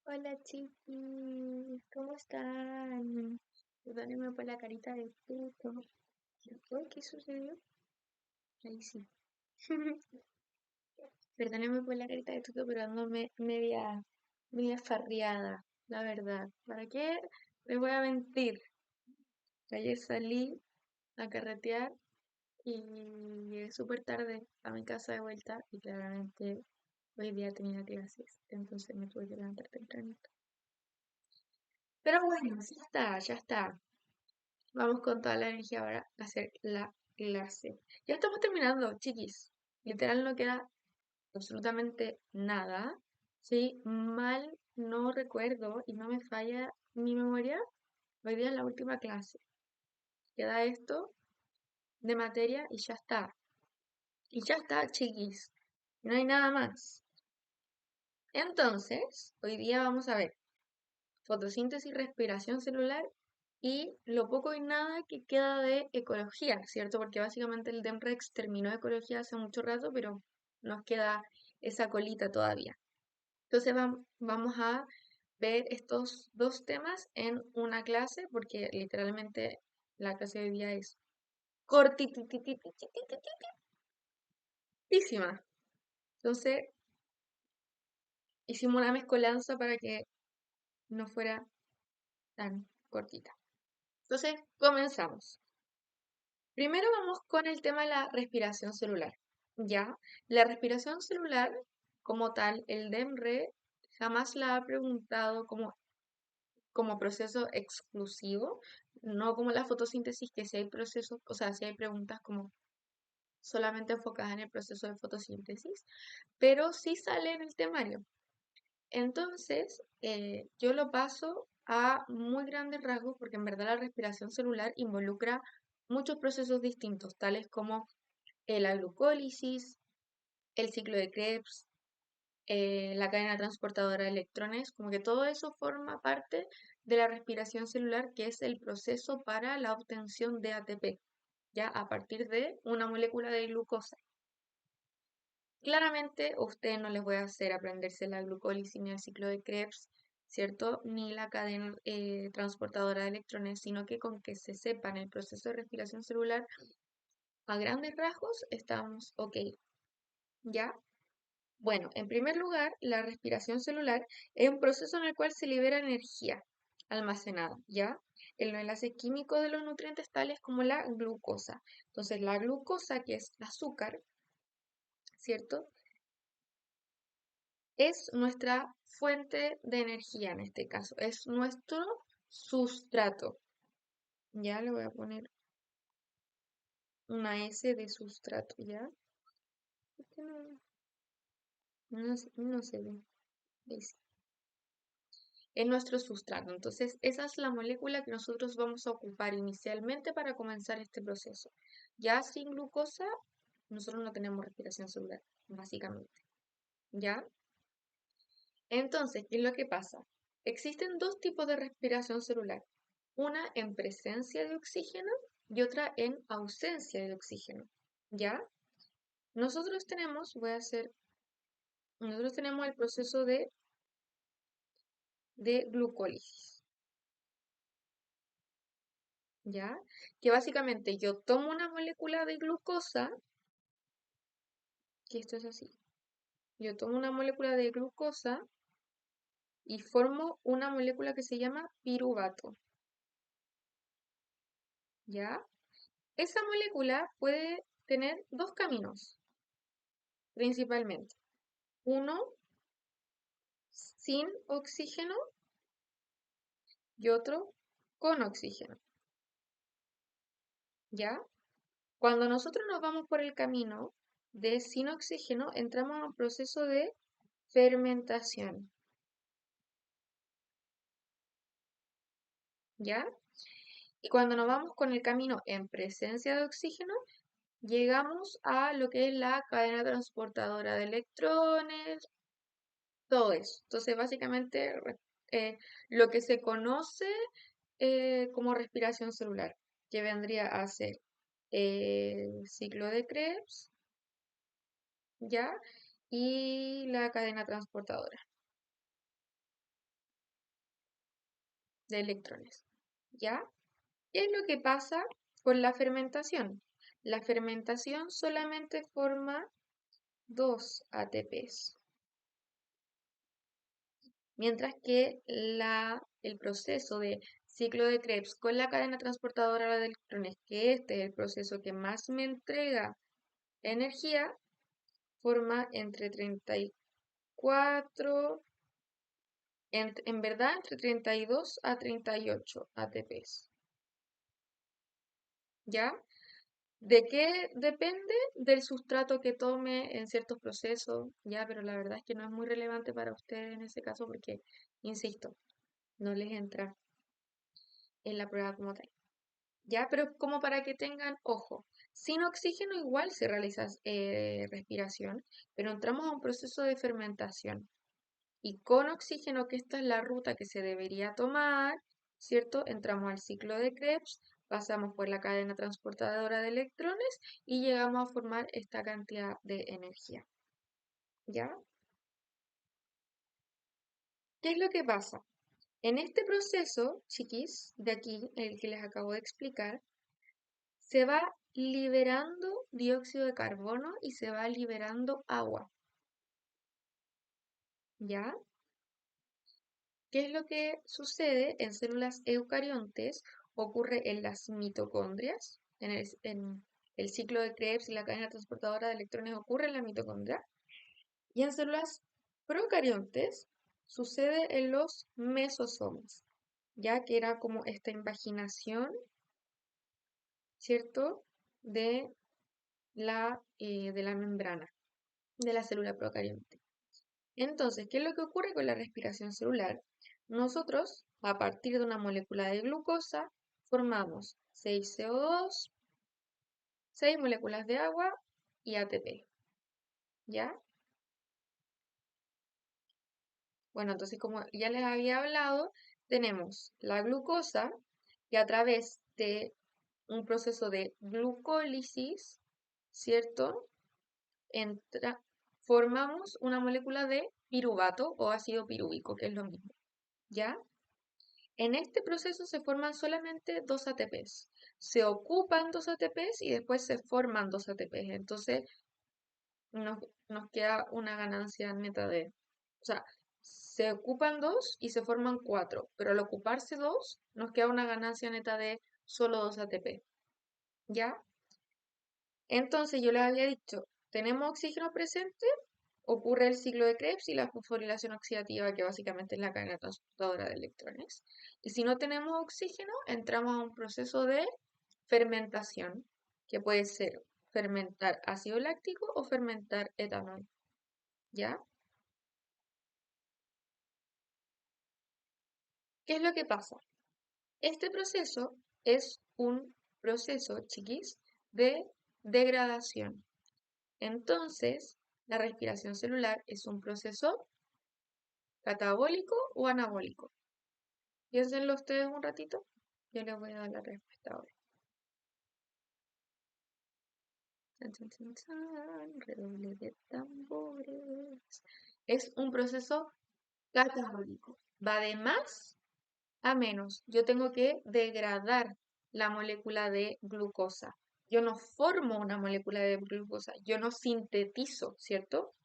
Hola chiquis, ¿cómo están? Perdónenme por la carita de puto. ¿Qué sucedió? Ahí sí. Perdónenme por la carita de tuto, pero ando media farriada, la verdad. ¿Para qué les voy a mentir? Ayer salí a carretear y llegué súper tarde a mi casa de vuelta y claramente hoy día tenía clases, entonces me tuve que levantar tempranito. Pero bueno, ya está, ya está. Vamos con toda la energía ahora a hacer la clase. Ya estamos terminando, chiquis. Literal no queda absolutamente nada. Si mal no recuerdo y no me falla mi memoria, hoy día es la última clase. Queda esto de materia y ya está. Y ya está, chiquis. No hay nada más. Entonces, hoy día vamos a ver fotosíntesis, respiración celular y lo poco y nada que queda de ecología, ¿cierto? Porque básicamente el DEMREX terminó ecología hace mucho rato, pero nos queda esa colita todavía. Entonces vamos a ver estos dos temas en una clase, porque literalmente la clase de hoy día es cortitititititititititísima. Entonces hicimos una mezcolanza para que no fuera tan cortita. Entonces comenzamos. Primero vamos con el tema de la respiración celular. Ya, la respiración celular, como tal, el DEMRE jamás la ha preguntado como proceso exclusivo, no como la fotosíntesis, que si hay procesos, o sea, si hay preguntas como solamente enfocadas en el proceso de fotosíntesis, pero sí sale en el temario. Entonces, yo lo paso a muy grandes rasgos porque en verdad la respiración celular involucra muchos procesos distintos, tales como la glucólisis, el ciclo de Krebs, la cadena transportadora de electrones, como que todo eso forma parte de la respiración celular, que es el proceso para la obtención de ATP, ya a partir de una molécula de glucosa. Claramente, a ustedes no les voy a hacer aprenderse la glucólisis ni el ciclo de Krebs, ¿cierto? Ni la cadena transportadora de electrones, sino que con que se sepan el proceso de respiración celular a grandes rasgos, estamos ok, ¿ya? Bueno, en primer lugar, la respiración celular es un proceso en el cual se libera energía almacenada, ¿ya? En los enlaces químicos de los nutrientes tales como la glucosa. Entonces, la glucosa, que es azúcar, ¿cierto? Es nuestra fuente de energía en este caso, es nuestro sustrato. Ya le voy a poner una S de sustrato, ¿ya? ¿Por qué no se ve? Ahí sí. Es nuestro sustrato. Entonces, esa es la molécula que nosotros vamos a ocupar inicialmente para comenzar este proceso. Ya sin glucosa, nosotros no tenemos respiración celular, básicamente. ¿Ya? Entonces, ¿qué es lo que pasa? Existen dos tipos de respiración celular. Una en presencia de oxígeno y otra en ausencia de oxígeno. ¿Ya? Nosotros tenemos el proceso de glucólisis. ¿Ya? Que básicamente yo tomo una molécula de glucosa, que esto es así. Yo tomo una molécula de glucosa y formo una molécula que se llama piruvato. ¿Ya? Esa molécula puede tener dos caminos, principalmente. Uno sin oxígeno y otro con oxígeno. ¿Ya? Cuando nosotros nos vamos por el camino de sin oxígeno, entramos a un proceso de fermentación. ¿Ya? Y cuando nos vamos con el camino en presencia de oxígeno, llegamos a lo que es la cadena transportadora de electrones, todo eso. Entonces, básicamente, lo que se conoce como respiración celular, que vendría a ser el ciclo de Krebs, ¿ya? Y la cadena transportadora. de electrones. ¿Ya? ¿Qué es lo que pasa con la fermentación? La fermentación solamente forma 2 ATPs, mientras que el proceso de ciclo de Krebs con la cadena transportadora de electrones, que este es el proceso que más me entrega energía, forma entre 34, en verdad entre 32 a 38 ATPs. ¿Ya? ¿De qué depende? Del sustrato que tome en ciertos procesos, ya, pero la verdad es que no es muy relevante para ustedes en ese caso porque, insisto, no les entra en la prueba como tal. Ya, pero como para que tengan ojo, sin oxígeno igual se realiza respiración, pero entramos a un proceso de fermentación. Y con oxígeno, que esta es la ruta que se debería tomar, ¿cierto? Entramos al ciclo de Krebs, pasamos por la cadena transportadora de electrones y llegamos a formar esta cantidad de energía. ¿Ya? ¿Qué es lo que pasa? En este proceso, chiquis, de aquí, el que les acabo de explicar, se va liberando dióxido de carbono y se va liberando agua. ¿Ya? ¿Qué es lo que sucede en células eucariontes? Ocurre en las mitocondrias, en el ciclo de Krebs y la cadena transportadora de electrones ocurre en la mitocondria. Y en células procariontes sucede en los mesosomas, ya que era como esta invaginación, ¿cierto? De la membrana de la célula procarionte. Entonces, ¿qué es lo que ocurre con la respiración celular? Nosotros, a partir de una molécula de glucosa, formamos 6 CO2, 6 moléculas de agua y ATP. ¿Ya? Bueno, entonces, como ya les había hablado, tenemos la glucosa que a través de un proceso de glucólisis, ¿cierto? Entra, formamos una molécula de piruvato o ácido pirúvico, que es lo mismo. ¿Ya? En este proceso se forman solamente 2 ATPs. Se ocupan 2 ATPs y después se forman 2 ATPs. Entonces nos queda una ganancia neta de... O sea, se ocupan 2 y se forman 4, pero al ocuparse 2 nos queda una ganancia neta de solo 2 ATP. ¿Ya? Entonces yo les había dicho, tenemos oxígeno presente, ocurre el ciclo de Krebs y la fosforilación oxidativa, que básicamente es la cadena transportadora de electrones. Y si no tenemos oxígeno, entramos a un proceso de fermentación, que puede ser fermentar ácido láctico o fermentar etanol. ¿Ya? ¿Qué es lo que pasa? Este proceso es un proceso, chiquis, de degradación. Entonces, la respiración celular es un proceso catabólico o anabólico. Piénsenlo ustedes un ratito. Yo les voy a dar la respuesta ahora. Tan, tan, tan, tan, redoble de tambores. Es un proceso catabólico. Va de más a menos. Yo tengo que degradar la molécula de glucosa. Yo no formo una molécula de glucosa, yo no sintetizo, ¿cierto?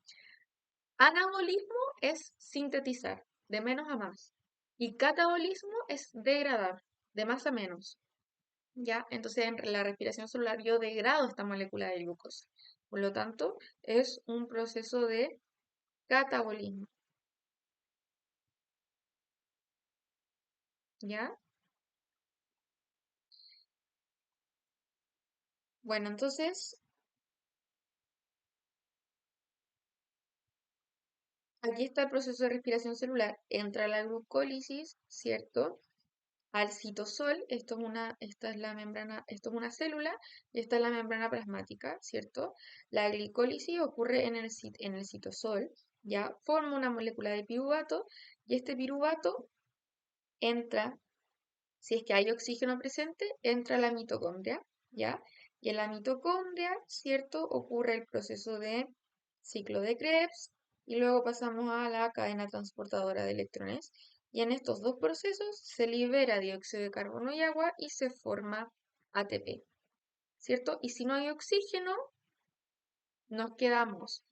Anabolismo es sintetizar, de menos a más. Y catabolismo es degradar, de más a menos. ¿Ya? Entonces, en la respiración celular yo degrado esta molécula de glucosa. Por lo tanto, es un proceso de catabolismo. ¿Ya? Bueno, entonces, aquí está el proceso de respiración celular. Entra la glucólisis, ¿cierto? Al citosol, esta es la membrana, esto es una célula y esta es la membrana plasmática, ¿cierto? La glicólisis ocurre en el citosol, ya forma una molécula de piruvato y este piruvato entra, si es que hay oxígeno presente, entra a la mitocondria, ¿ya? Y en la mitocondria, ¿cierto? Ocurre el proceso de ciclo de Krebs y luego pasamos a la cadena transportadora de electrones. Y en estos dos procesos se libera dióxido de carbono y agua y se forma ATP, ¿cierto? Y si no hay oxígeno, nos quedamos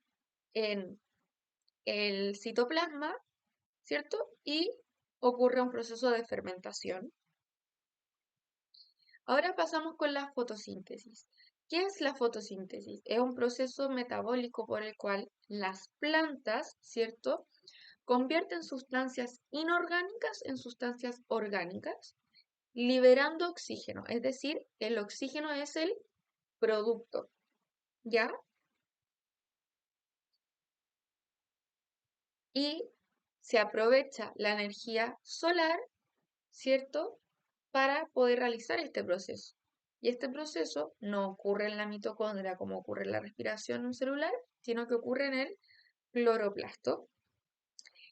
en el citoplasma, ¿cierto? Y ocurre un proceso de fermentación. Ahora pasamos con la fotosíntesis. ¿Qué es la fotosíntesis? Es un proceso metabólico por el cual las plantas, ¿cierto?, convierten sustancias inorgánicas en sustancias orgánicas, liberando oxígeno. Es decir, el oxígeno es el producto, ¿ya? Y se aprovecha la energía solar, ¿cierto?, para poder realizar este proceso. Y este proceso no ocurre en la mitocondria como ocurre en la respiración celular, sino que ocurre en el cloroplasto.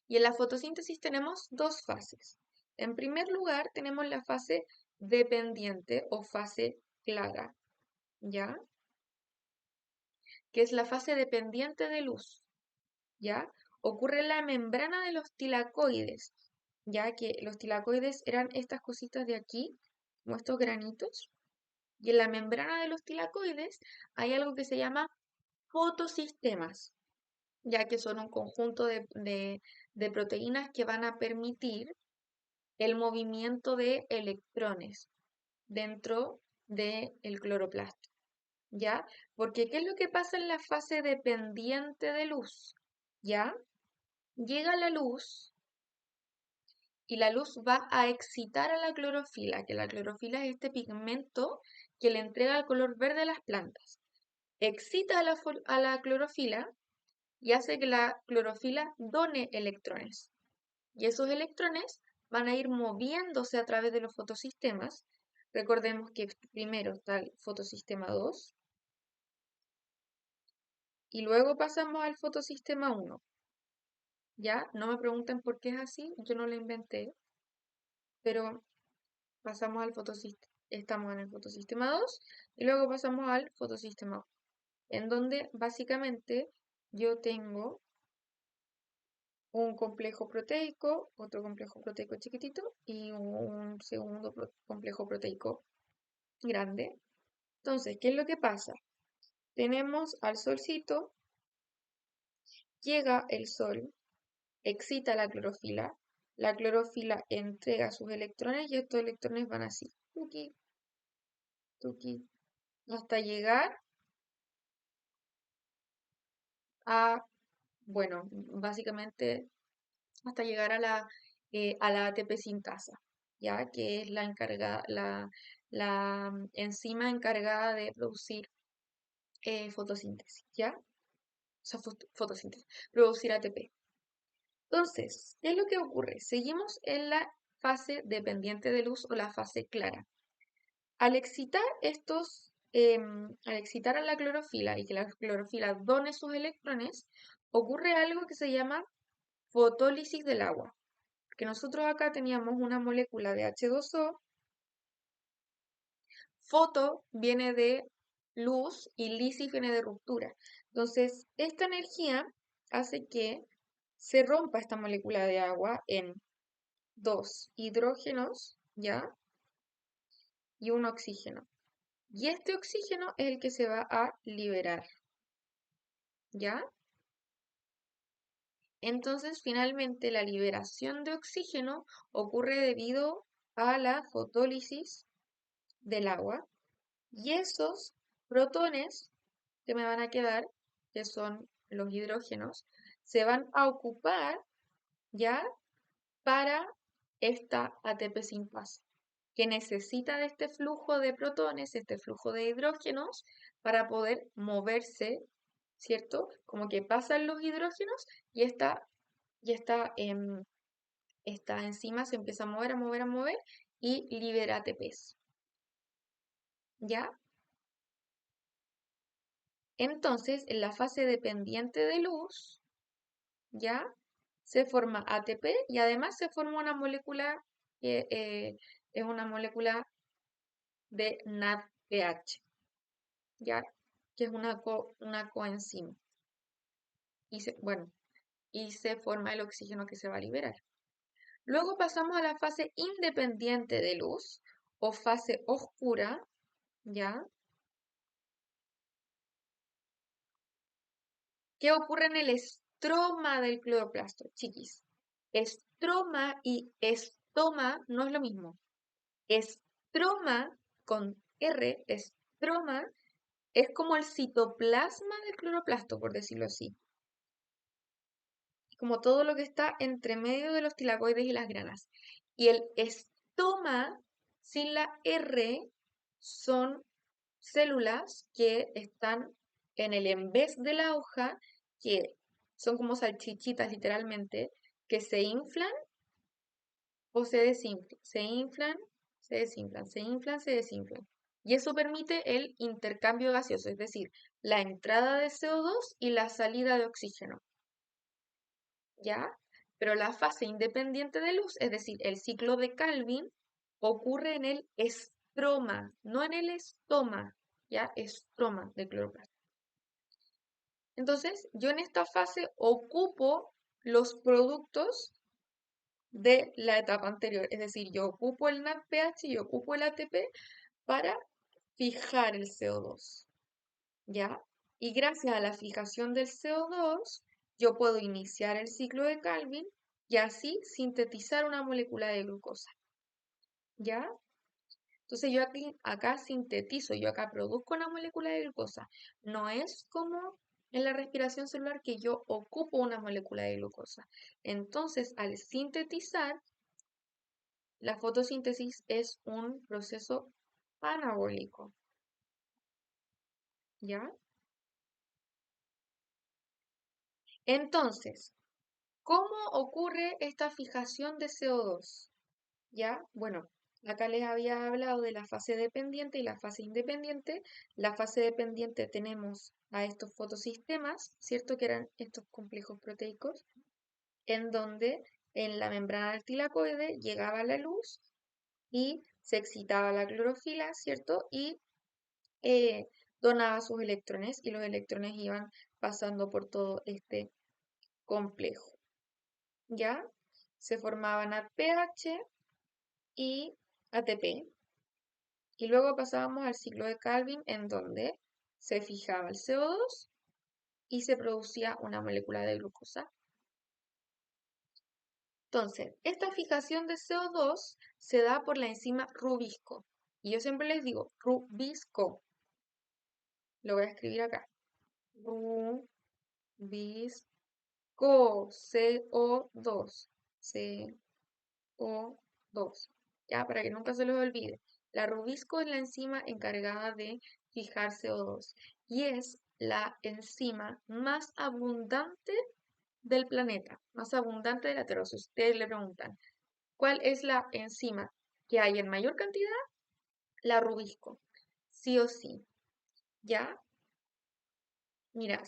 Y en la fotosíntesis tenemos dos fases. En primer lugar, tenemos la fase dependiente o fase clara, ¿ya? Que es la fase dependiente de luz, ¿ya? Ocurre en la membrana de los tilacoides, ya que los tilacoides eran estas cositas de aquí, como estos granitos, y en la membrana de los tilacoides hay algo que se llama fotosistemas, ya que son un conjunto de proteínas que van a permitir el movimiento de electrones dentro del cloroplasto, ¿ya? Porque ¿qué es lo que pasa en la fase dependiente de luz? ¿Ya? Llega la luz y la luz va a excitar a la clorofila, que la clorofila es este pigmento que le entrega el color verde a las plantas. Excita a la clorofila y hace que la clorofila done electrones. Y esos electrones van a ir moviéndose a través de los fotosistemas. Recordemos que primero está el fotosistema 2 y luego pasamos al fotosistema 1. Ya, no me pregunten por qué es así, yo no lo inventé, pero pasamos al fotosistema, estamos en el fotosistema 2 y luego pasamos al fotosistema 1, en donde básicamente yo tengo un complejo proteico, otro complejo proteico chiquitito y un segundo complejo proteico grande. Entonces, ¿qué es lo que pasa? Tenemos al solcito, llega el sol, excita la clorofila entrega sus electrones y estos electrones van así, tuki, tuki, hasta llegar a, bueno, básicamente hasta llegar a la ATP sintasa, ¿ya? Que es la encargada, la enzima encargada de producir fotosíntesis, ¿ya? O sea, fotosíntesis, producir ATP. Entonces, ¿qué es lo que ocurre? Seguimos en la fase dependiente de luz o la fase clara. Al excitar al excitar a la clorofila y que la clorofila done sus electrones, ocurre algo que se llama fotólisis del agua. Que nosotros acá teníamos una molécula de H2O, foto viene de luz y lisis viene de ruptura. Entonces, esta energía hace que se rompa esta molécula de agua en dos hidrógenos, ¿ya? Y un oxígeno. Y este oxígeno es el que se va a liberar, ¿ya? Entonces, finalmente, la liberación de oxígeno ocurre debido a la fotólisis del agua y esos protones que me van a quedar, que son los hidrógenos, se van a ocupar ya para esta ATP sintasa, que necesita de este flujo de protones, este flujo de hidrógenos, para poder moverse, ¿cierto? Como que pasan los hidrógenos y esta enzima se empieza a mover, a mover, a mover y libera ATPs. ¿Ya? Entonces, en la fase dependiente de luz, ¿ya? Se forma ATP y además se forma una molécula que es una molécula de NADPH, ¿ya? Que es una coenzima. Bueno, y se forma el oxígeno que se va a liberar. Luego pasamos a la fase independiente de luz o fase oscura, ¿ya? ¿Qué ocurre en el estroma del cloroplasto, chiquis? Estroma y estoma no es lo mismo. Estroma con R, estroma, es como el citoplasma del cloroplasto, por decirlo así. Como todo lo que está entre medio de los tilacoides y las granas. Y el estoma, sin la R, son células que están en el en vez de la hoja, que son como salchichitas literalmente, que se inflan o se desinflan. Se inflan, se desinflan, se inflan, se desinflan. Y eso permite el intercambio gaseoso, es decir, la entrada de CO2 y la salida de oxígeno. ¿Ya? Pero la fase independiente de luz, es decir, el ciclo de Calvin, ocurre en el estroma, no en el estoma, ¿ya? Estroma del cloroplasto. Entonces, yo en esta fase ocupo los productos de la etapa anterior, es decir, yo ocupo el NADPH y ocupo el ATP para fijar el CO2, ¿ya? Y gracias a la fijación del CO2, yo puedo iniciar el ciclo de Calvin y así sintetizar una molécula de glucosa, ¿ya? Entonces yo aquí, acá sintetizo, yo acá produzco una molécula de glucosa. No es como en la respiración celular que yo ocupo una molécula de glucosa. Entonces, al sintetizar, la fotosíntesis es un proceso anabólico, ¿ya? Entonces, ¿cómo ocurre esta fijación de CO2? ¿Ya? Bueno, acá les había hablado de la fase dependiente y la fase independiente. La fase dependiente tenemos a estos fotosistemas, ¿cierto? Que eran estos complejos proteicos, en donde en la membrana del tilacoide llegaba la luz y se excitaba la clorofila, ¿cierto? Y eh, donaba sus electrones y los electrones iban pasando por todo este complejo, ¿ya? Se formaban APH y ATP. Y luego pasábamos al ciclo de Calvin, en donde se fijaba el CO2 y se producía una molécula de glucosa. Entonces, esta fijación de CO2 se da por la enzima Rubisco. Y yo siempre les digo Rubisco. Lo voy a escribir acá. Rubisco, CO2. CO2. Ya, para que nunca se los olvide. La rubisco es la enzima encargada de fijar CO2 y es la enzima más abundante del planeta, más abundante de la Tierra. Si ustedes le preguntan, ¿cuál es la enzima que hay en mayor cantidad? La rubisco. Sí o sí. ¿Ya? Mira,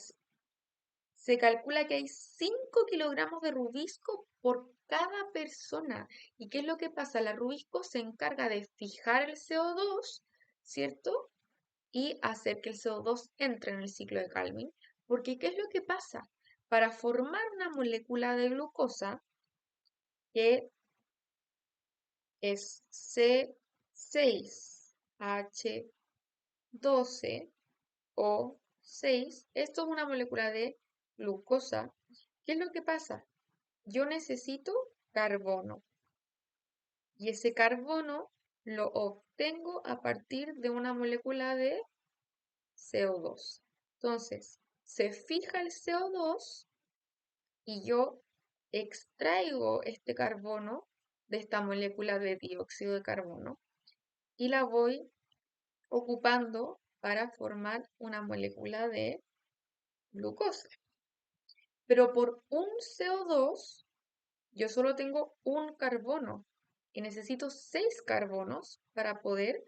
se calcula que hay 5 kilogramos de rubisco por cada persona. ¿Y qué es lo que pasa? La rubisco se encarga de fijar el CO2, ¿cierto? Y hacer que el CO2 entre en el ciclo de Calvin. Porque ¿qué es lo que pasa? Para formar una molécula de glucosa, que es C6H12O6, esto es una molécula de glucosa. ¿Qué es lo que pasa? Yo necesito carbono y ese carbono lo obtengo a partir de una molécula de CO2. Entonces, se fija el CO2 y yo extraigo este carbono de esta molécula de dióxido de carbono y la voy ocupando para formar una molécula de glucosa. Pero por un CO2 yo solo tengo un carbono y necesito 6 carbonos para poder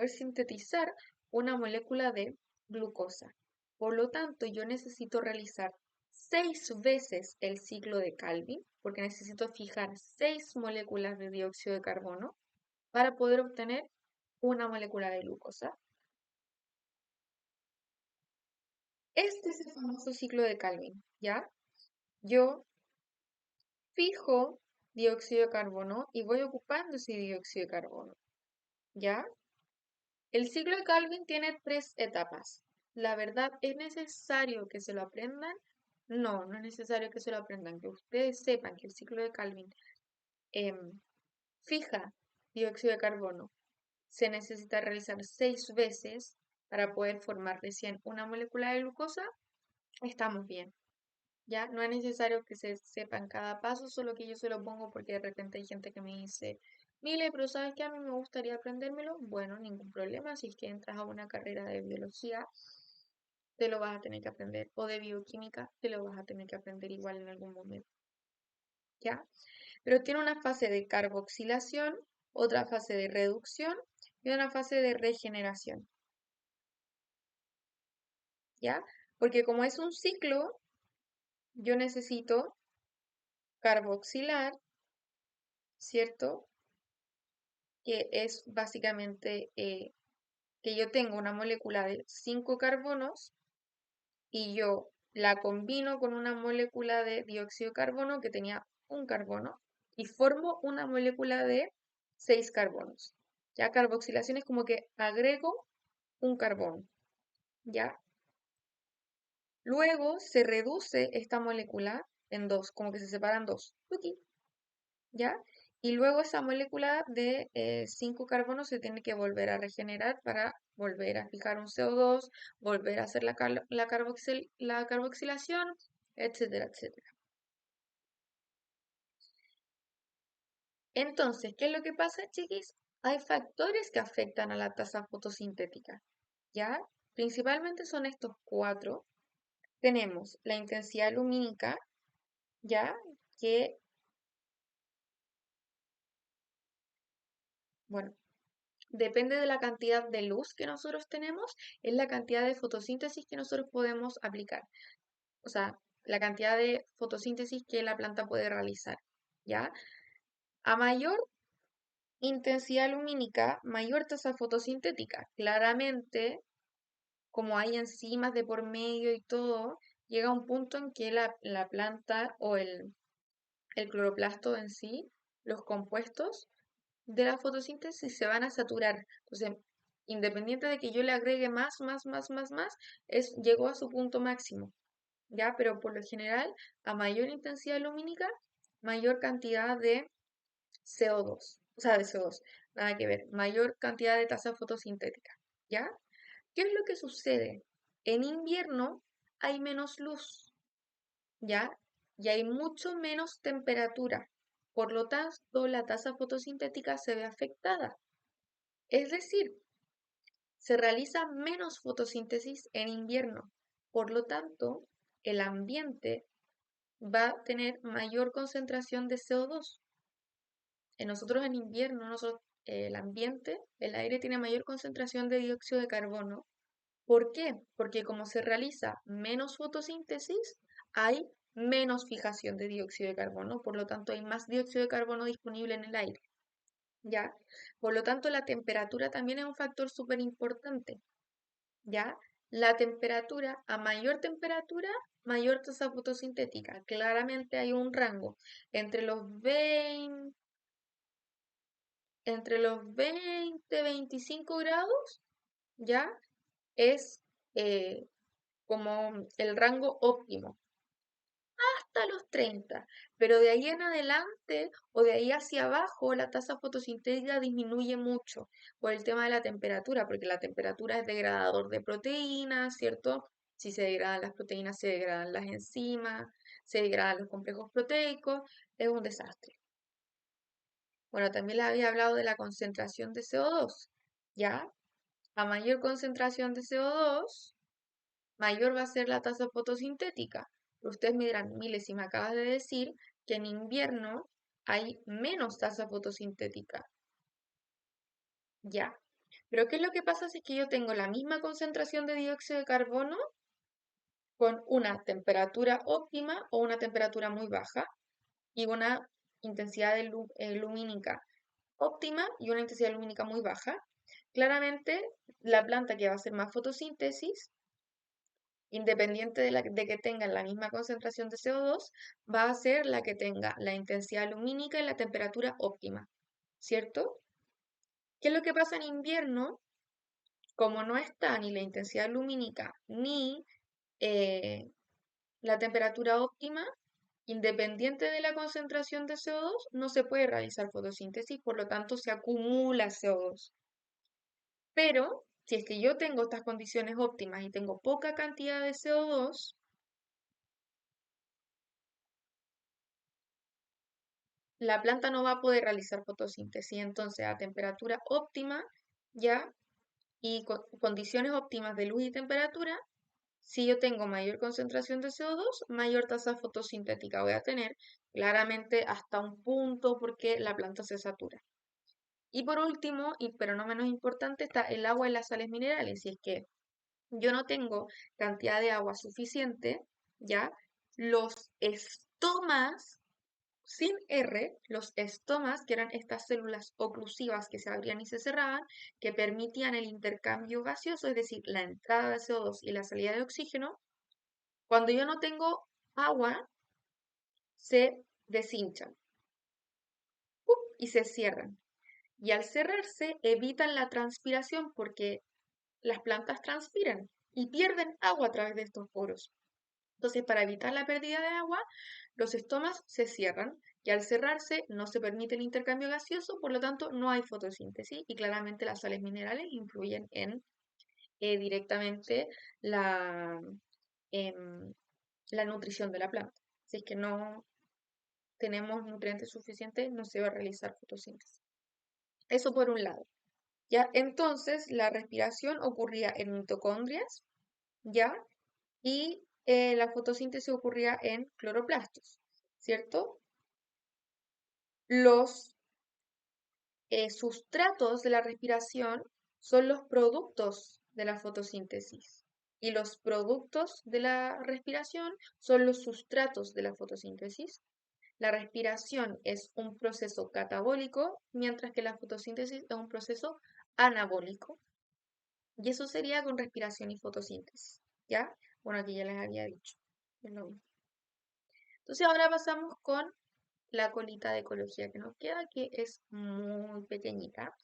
sintetizar una molécula de glucosa. Por lo tanto, yo necesito realizar 6 veces el ciclo de Calvin, porque necesito fijar 6 moléculas de dióxido de carbono para poder obtener una molécula de glucosa. Este es el famoso ciclo de Calvin, ¿ya? Yo fijo dióxido de carbono y voy ocupando ese dióxido de carbono, ¿ya? El ciclo de Calvin tiene 3 etapas. ¿La verdad es necesario que se lo aprendan? No, no es necesario que se lo aprendan. Que ustedes sepan que el ciclo de Calvin em, fija dióxido de carbono se necesita realizar 6 veces para poder formar recién una molécula de glucosa, estamos bien. Ya no es necesario que se sepan cada paso, solo que yo se lo pongo porque de repente hay gente que me dice, Mile, pero ¿sabes qué? A mí me gustaría aprendérmelo. Bueno, ningún problema. Si es que entras a una carrera de biología, te lo vas a tener que aprender. O de bioquímica, te lo vas a tener que aprender igual en algún momento. ¿Ya? Pero tiene una fase de carboxilación, otra fase de reducción y una fase de regeneración. ¿Ya? Porque como es un ciclo, yo necesito carboxilar, ¿cierto? Que es básicamente que yo tengo una molécula de 5 carbonos y yo la combino con una molécula de dióxido de carbono que tenía un carbono y formo una molécula de 6 carbonos. Ya carboxilación es como que agrego un carbono, ¿ya? Luego se reduce esta molécula en dos, como que se separan dos, tuqui, ¿ya? Y luego esa molécula de 5 carbonos se tiene que volver a regenerar para volver a fijar un CO2, volver a hacer la carboxilación, etcétera, etcétera. Entonces, ¿qué es lo que pasa, chiquis? Hay factores que afectan a la tasa fotosintética, ¿ya? Principalmente son estos cuatro. Tenemos la intensidad lumínica, ¿ya? Que, bueno, depende de la cantidad de luz que nosotros tenemos, es la cantidad de fotosíntesis que nosotros podemos aplicar. O sea, la cantidad de fotosíntesis que la planta puede realizar, ¿ya? A mayor intensidad lumínica, mayor tasa fotosintética. Claramente, como hay enzimas de por medio y todo, llega un punto en que la planta o el cloroplasto en sí, los compuestos, de la fotosíntesis se van a saturar. Entonces, independiente de que yo le agregue más, llegó a su punto máximo, ¿ya? Pero por lo general, a mayor intensidad lumínica, mayor cantidad de CO2, o sea, de CO2, nada que ver, mayor cantidad de tasa fotosintética, ¿ya? ¿Qué es lo que sucede? En invierno hay menos luz, ¿ya? Y hay mucho menos temperatura. Por lo tanto, la tasa fotosintética se ve afectada. Es decir, se realiza menos fotosíntesis en invierno. Por lo tanto, el ambiente va a tener mayor concentración de CO2. Nosotros en invierno, el ambiente, el aire tiene mayor concentración de dióxido de carbono. ¿Por qué? Porque como se realiza menos fotosíntesis, hay menos fijación de dióxido de carbono, por lo tanto hay más dióxido de carbono disponible en el aire, ¿ya? Por lo tanto, la temperatura también es un factor súper importante, ¿ya? La temperatura, a mayor temperatura, mayor tasa fotosintética. Claramente hay un rango entre los 20, entre los 20, 25 grados, ¿ya? Es como el rango óptimo, hasta los 30, pero de ahí en adelante o de ahí hacia abajo la tasa fotosintética disminuye mucho por el tema de la temperatura, porque la temperatura es degradador de proteínas, ¿cierto? Si se degradan las proteínas, se degradan las enzimas, se degradan los complejos proteicos, es un desastre. Bueno, también les había hablado de la concentración de CO2, ¿ya? A mayor concentración de CO2, mayor va a ser la tasa fotosintética. Pero ustedes me dirán, Mile, si me acabas de decir que en invierno hay menos tasa fotosintética. Ya. Pero ¿qué es lo que pasa si es que yo tengo la misma concentración de dióxido de carbono con una temperatura óptima o una temperatura muy baja y una intensidad lumínica óptima y una intensidad lumínica muy baja? Claramente, la planta que va a hacer más fotosíntesis independiente de que tengan la misma concentración de CO2, va a ser la que tenga la intensidad lumínica y la temperatura óptima, ¿cierto? ¿Qué es lo que pasa en invierno? Como no está ni la intensidad lumínica ni eh, la temperatura óptima, independiente de la concentración de CO2, no se puede realizar fotosíntesis, por lo tanto se acumula CO2. Pero si es que yo tengo estas condiciones óptimas y tengo poca cantidad de CO2, la planta no va a poder realizar fotosíntesis. Entonces, a temperatura óptima, ya, y condiciones óptimas de luz y temperatura, si yo tengo mayor concentración de CO2, mayor tasa fotosintética voy a tener, claramente hasta un punto porque la planta se satura. Y por último, y pero no menos importante, está el agua y las sales minerales. Si es que yo no tengo cantidad de agua suficiente, ¿ya? Los estomas, sin R, los estomas, que eran estas células oclusivas que se abrían y se cerraban, que permitían el intercambio gaseoso, es decir, la entrada de CO2 y la salida de oxígeno, cuando yo no tengo agua, se deshinchan ¡pup! Y se cierran. Y al cerrarse, evitan la transpiración porque las plantas transpiran y pierden agua a través de estos poros. Entonces, para evitar la pérdida de agua, los estomas se cierran y al cerrarse no se permite el intercambio gaseoso, por lo tanto no hay fotosíntesis y claramente las sales minerales influyen en directamente la, em, la nutrición de la planta. Si es que no tenemos nutrientes suficientes, no se va a realizar fotosíntesis. Eso por un lado. ¿Ya? Entonces, la respiración ocurría en mitocondrias, ¿ya? Y la fotosíntesis ocurría en cloroplastos, ¿cierto? Los sustratos de la respiración son los productos de la fotosíntesis y los productos de la respiración son los sustratos de la fotosíntesis. La respiración es un proceso catabólico, mientras que la fotosíntesis es un proceso anabólico. Y eso sería con respiración y fotosíntesis, ¿ya? Bueno, aquí ya les había dicho. Es lo mismo. Entonces ahora pasamos con la colita de ecología que nos queda, que es muy pequeñita.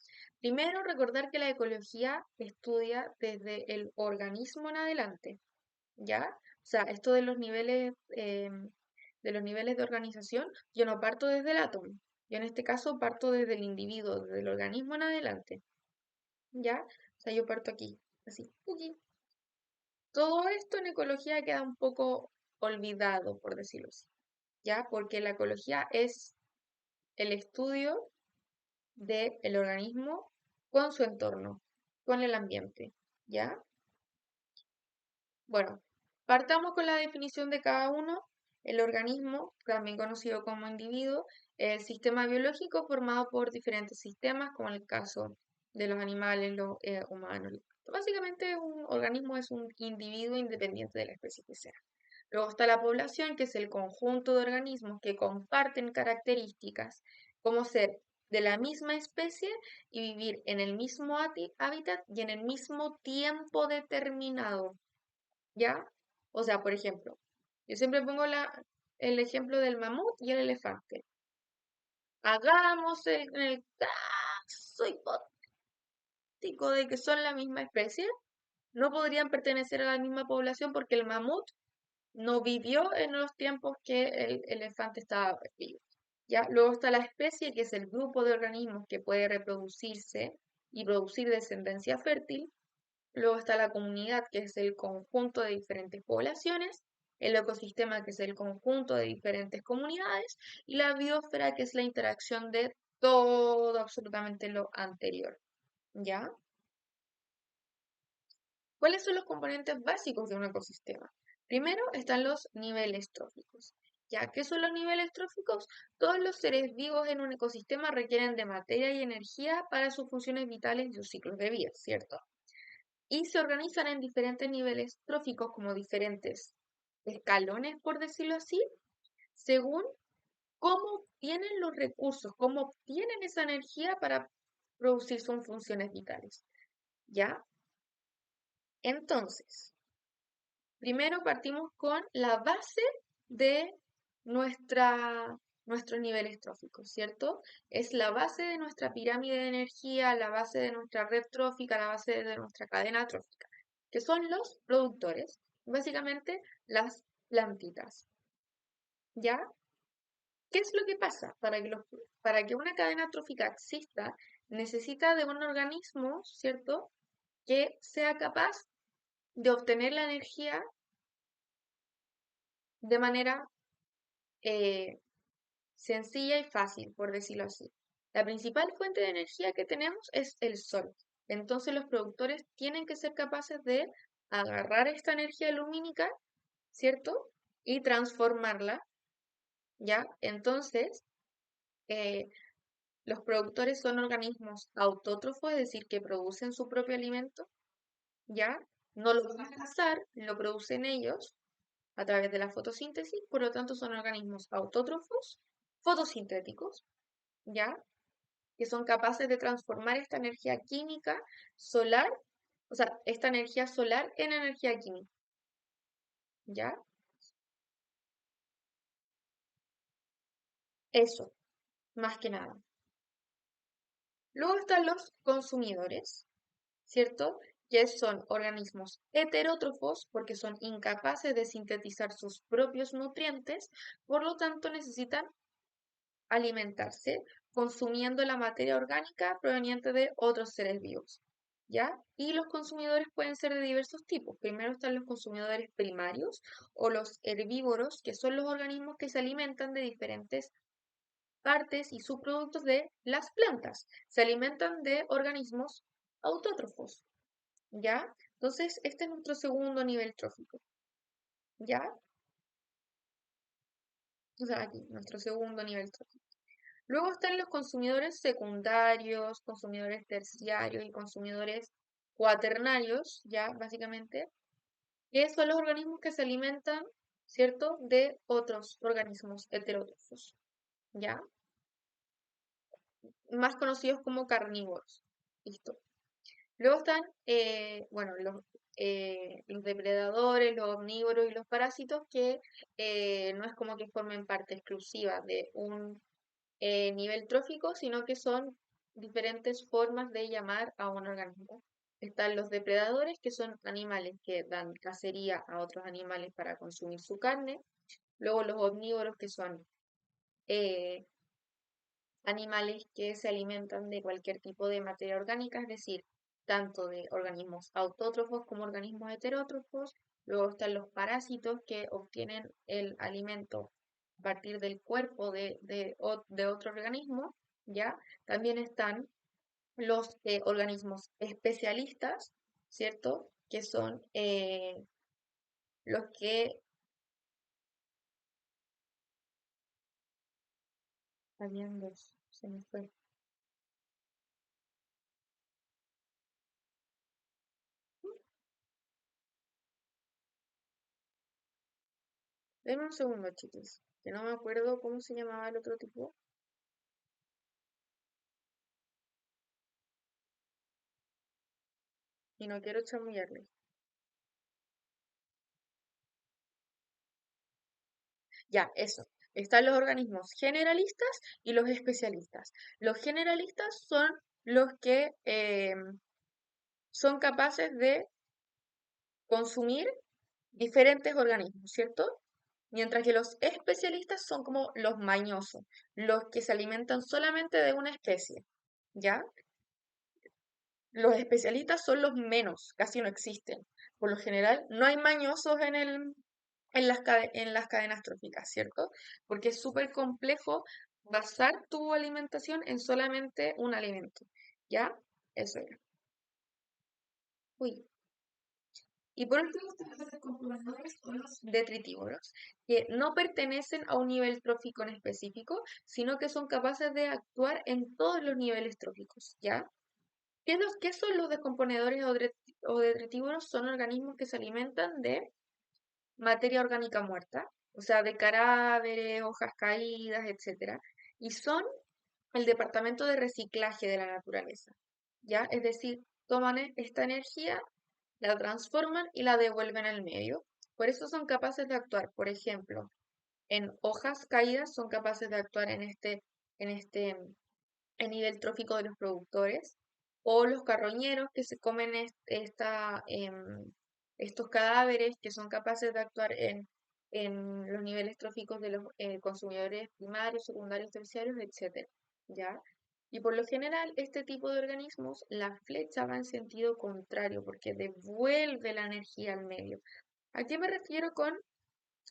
Primero, recordar que la ecología estudia desde el organismo en adelante, ¿ya? O sea, esto de los niveles de organización, yo no parto desde el átomo. Yo en este caso parto desde el individuo, desde el organismo en adelante, ¿ya? O sea, yo parto aquí, así, aquí. Todo esto en ecología queda un poco olvidado, por decirlo así, ¿ya? Porque la ecología es el estudio del organismo con su entorno, con el ambiente, ¿ya? Bueno, partamos con la definición de cada uno. El organismo, también conocido como individuo, es el sistema biológico formado por diferentes sistemas, como en el caso de los animales, los humanos. Básicamente, un organismo es un individuo independiente de la especie que sea. Luego está la población, que es el conjunto de organismos que comparten características como ser de la misma especie y vivir en el mismo hábitat y en el mismo tiempo determinado. ¿Ya? O sea, por ejemplo, yo siempre pongo el ejemplo del mamut y el elefante. Hagamos el caso hipotético de que son la misma especie, no podrían pertenecer a la misma población porque el mamut no vivió en los tiempos que el elefante estaba vivo. ¿Ya? Luego está la especie, que es el grupo de organismos que puede reproducirse y producir descendencia fértil. Luego está la comunidad, que es el conjunto de diferentes poblaciones, el ecosistema, que es el conjunto de diferentes comunidades, y la biosfera, que es la interacción de todo absolutamente lo anterior. ¿Ya? ¿Cuáles son los componentes básicos de un ecosistema? Primero están los niveles tróficos. ¿Ya? ¿Qué son los niveles tróficos? Todos los seres vivos en un ecosistema requieren de materia y energía para sus funciones vitales y sus ciclos de vida, ¿cierto? Y se organizan en diferentes niveles tróficos como diferentes escalones, por decirlo así, según cómo obtienen los recursos, cómo obtienen esa energía para producir sus funciones vitales. ¿Ya? Entonces, primero partimos con la base de nuestros niveles tróficos, ¿cierto? Es la base de nuestra pirámide de energía, la base de nuestra red trófica, la base de nuestra cadena trófica, que son los productores, básicamente las plantitas, ¿ya? ¿Qué es lo que pasa? Para que una cadena trófica exista, necesita de un organismo, ¿cierto? Que sea capaz de obtener la energía de manera eh, sencilla y fácil, por decirlo así. La principal fuente de energía que tenemos es el sol. Entonces los productores tienen que ser capaces de agarrar esta energía lumínica, ¿cierto? Y transformarla, ¿ya? Entonces, eh, los productores son organismos autótrofos, es decir, que producen su propio alimento, ¿ya? No lo van a cazar, lo producen ellos a través de la fotosíntesis, por lo tanto son organismos autótrofos, fotosintéticos, ¿ya? Que son capaces de transformar esta energía química solar, o sea, esta energía solar en energía química, ¿ya? Eso, más que nada. Luego están los consumidores, ¿cierto? Que son organismos heterótrofos porque son incapaces de sintetizar sus propios nutrientes, por lo tanto necesitan alimentarse consumiendo la materia orgánica proveniente de otros seres vivos, ¿ya? Y los consumidores pueden ser de diversos tipos. Primero están los consumidores primarios o los herbívoros, que son los organismos que se alimentan de diferentes partes y subproductos de las plantas. Se alimentan de organismos autótrofos, ¿ya? Entonces, este es nuestro segundo nivel trófico, ¿ya? O sea, aquí, nuestro segundo nivel trófico. Luego están los consumidores secundarios, consumidores terciarios y consumidores cuaternarios, ya básicamente, que son los organismos que se alimentan, ¿cierto?, de otros organismos heterótrofos, ya, más conocidos como carnívoros. Listo. Luego están, bueno, los depredadores, los omnívoros y los parásitos, que no es como que formen parte exclusiva de un nivel trófico, sino que son diferentes formas de llamar a un organismo. Están los depredadores, que son animales que dan cacería a otros animales para consumir su carne. Luego los omnívoros, que son eh, animales que se alimentan de cualquier tipo de materia orgánica, es decir, tanto de organismos autótrofos como organismos heterótrofos. Luego están los parásitos, que obtienen el alimento a partir del cuerpo de otro organismo, ¿ya? También están los organismos especialistas, ¿cierto? Que son los que... Habían dos, se me fue. Denme un segundo, chicos, que no me acuerdo cómo se llamaba el otro tipo. Y no quiero chamullarle. Ya, eso. Están los organismos generalistas y los especialistas. Los generalistas son los que son capaces de consumir diferentes organismos, ¿cierto? Mientras que los especialistas son como los mañosos, los que se alimentan solamente de una especie, ¿ya? Los especialistas son los menos, casi no existen. Por lo general, no hay mañosos en las cadenas tróficas, ¿cierto? Porque es súper complejo basar tu alimentación en solamente un alimento, ¿ya? Eso era. Uy. Y por último, están los descomponedores o los detritívoros, que no pertenecen a un nivel trófico en específico, sino que son capaces de actuar en todos los niveles tróficos, ¿ya? ¿Qué son los descomponedores o detritívoros? Son organismos que se alimentan de materia orgánica muerta, o sea, de cadáveres, hojas caídas, etcétera, y son el departamento de reciclaje de la naturaleza, ¿ya? Es decir, toman esta energía, la transforman y la devuelven al medio. Por eso son capaces de actuar, por ejemplo, en hojas caídas, son capaces de actuar en este el nivel trófico de los productores, o los carroñeros que se comen estos cadáveres que son capaces de actuar en los niveles tróficos de los consumidores primarios, secundarios, terciarios, etcétera, ¿ya? Y por lo general, este tipo de organismos, la flecha va en sentido contrario porque devuelve la energía al medio. ¿A qué me refiero con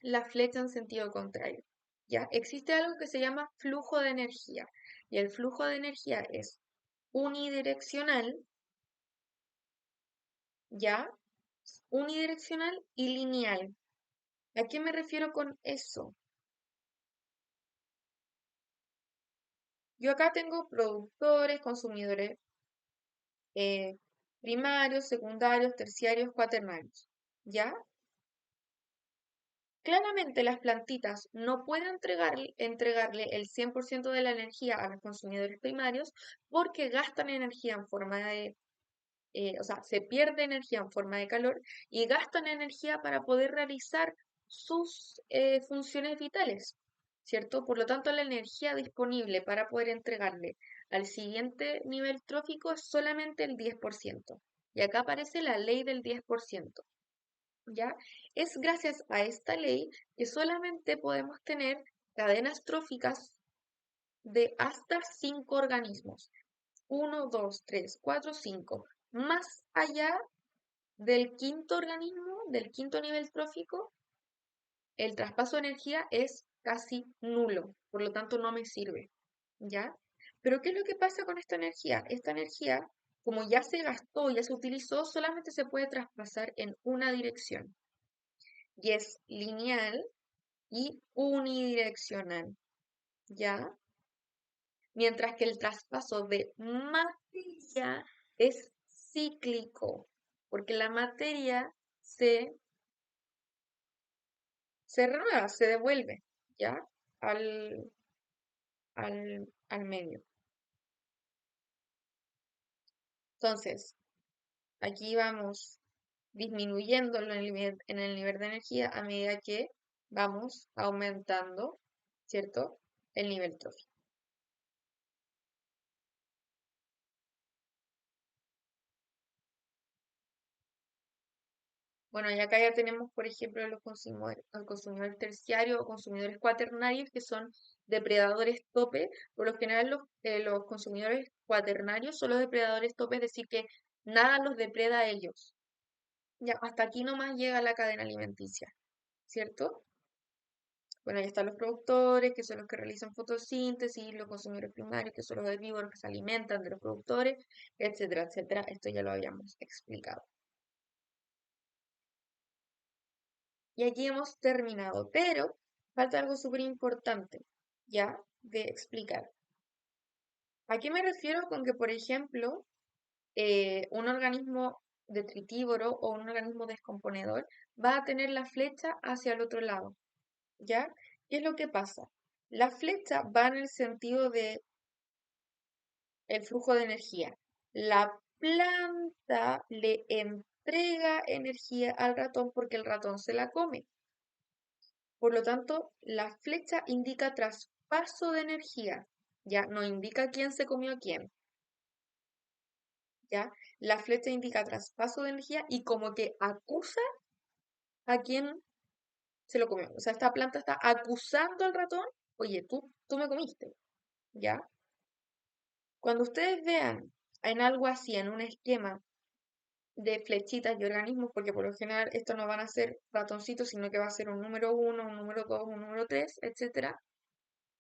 la flecha en sentido contrario? ¿Ya? Existe algo que se llama flujo de energía y el flujo de energía es unidireccional, ¿ya? Unidireccional y lineal. ¿A qué me refiero con eso? Yo acá tengo productores, consumidores eh, primarios, secundarios, terciarios, cuaternarios, ¿ya? Claramente las plantitas no pueden entregarle el 100% de la energía a los consumidores primarios porque gastan energía en forma de, o sea, se pierde energía en forma de calor y gastan energía para poder realizar sus funciones vitales, ¿cierto? Por lo tanto, la energía disponible para poder entregarle al siguiente nivel trófico es solamente el 10%. Y acá aparece la ley del 10%. ¿Ya? Es gracias a esta ley que solamente podemos tener cadenas tróficas de hasta 5 organismos. Uno, 2, 3, 4, 5. Más allá del quinto organismo, del quinto nivel trófico, el traspaso de energía es casi nulo, por lo tanto no me sirve, ¿ya? Pero ¿qué es lo que pasa con esta energía? Esta energía, como ya se gastó, ya se utilizó, solamente se puede traspasar en una dirección y es lineal y unidireccional, ¿ya? Mientras que el traspaso de materia es cíclico, porque la materia se renueva, se devuelve, ¿ya? Al, al medio. Entonces, aquí vamos disminuyéndolo en el nivel de energía a medida que vamos aumentando, ¿cierto? El nivel trófico. Bueno, y acá ya tenemos, por ejemplo, los consumidores terciarios o consumidores cuaternarios, que son depredadores tope. Por lo general, los consumidores cuaternarios son los depredadores tope, es decir, que nada los depreda a ellos. Ya, hasta aquí nomás llega la cadena alimenticia, ¿cierto? Bueno, ahí están los productores, que son los que realizan fotosíntesis, los consumidores primarios, que son los herbívoros que se alimentan de los productores, etcétera, etcétera. Esto ya lo habíamos explicado. Y aquí hemos terminado, pero falta algo súper importante, ¿ya? De explicar. ¿A qué me refiero con que, por ejemplo, un organismo detritívoro o un organismo descomponedor va a tener la flecha hacia el otro lado, ¿ya? ¿Qué es lo que pasa? La flecha va en el sentido de el flujo de energía. La planta le entrega energía al ratón porque el ratón se la come. Por lo tanto, la flecha indica traspaso de energía, ya no indica quién se comió a quién, ya. La flecha indica traspaso de energía y como que acusa a quien se lo comió. O sea, esta planta está acusando al ratón, oye, tú me comiste, ya. Cuando ustedes vean en algo así, en un esquema de flechitas y organismos, porque por lo general estos no van a ser ratoncitos, sino que va a ser un número uno, un número 2, un número 3, etcétera.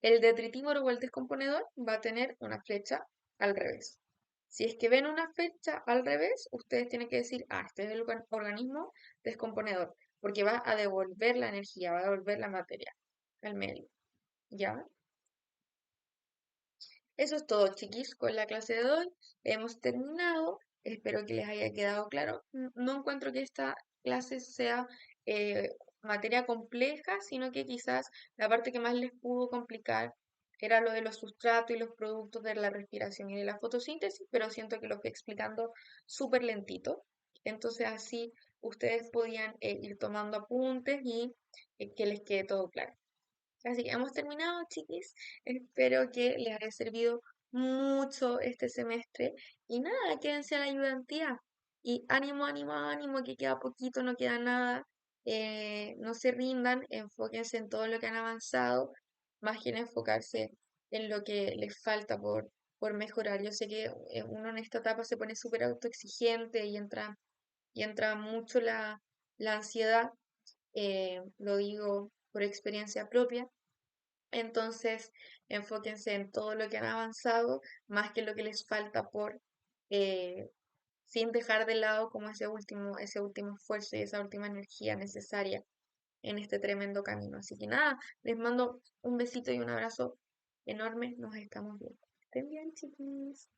El detritívoro o el descomponedor va a tener una flecha al revés. Si es que ven una flecha al revés, ustedes tienen que decir, ah, este es el organismo descomponedor, porque va a devolver la energía, va a devolver la materia al medio. ¿Ya? Eso es todo, chiquis, con la clase de hoy. Hemos terminado. Espero que les haya quedado claro. No encuentro que esta clase sea eh, materia compleja, sino que quizás la parte que más les pudo complicar era lo de los sustratos y los productos de la respiración y de la fotosíntesis, pero siento que lo fui explicando súper lentito. Entonces así ustedes podían ir tomando apuntes y que les quede todo claro. Así que hemos terminado, chiquis. Espero que les haya servido mucho este semestre. Y nada, quédense a la ayudantía. Y ánimo, ánimo, ánimo, que queda poquito, no queda nada. No se rindan, enfóquense en todo lo que han avanzado, más que en enfocarse en lo que les falta por mejorar. Yo sé que uno en esta etapa se pone súper autoexigente y entra mucho la ansiedad, lo digo por experiencia propia. Entonces, enfóquense en todo lo que han avanzado, más que lo que les falta eh, sin dejar de lado como ese último esfuerzo y esa última energía necesaria en este tremendo camino. Así que nada, les mando un besito y un abrazo enorme. Nos estamos viendo. Estén bien, chiquis.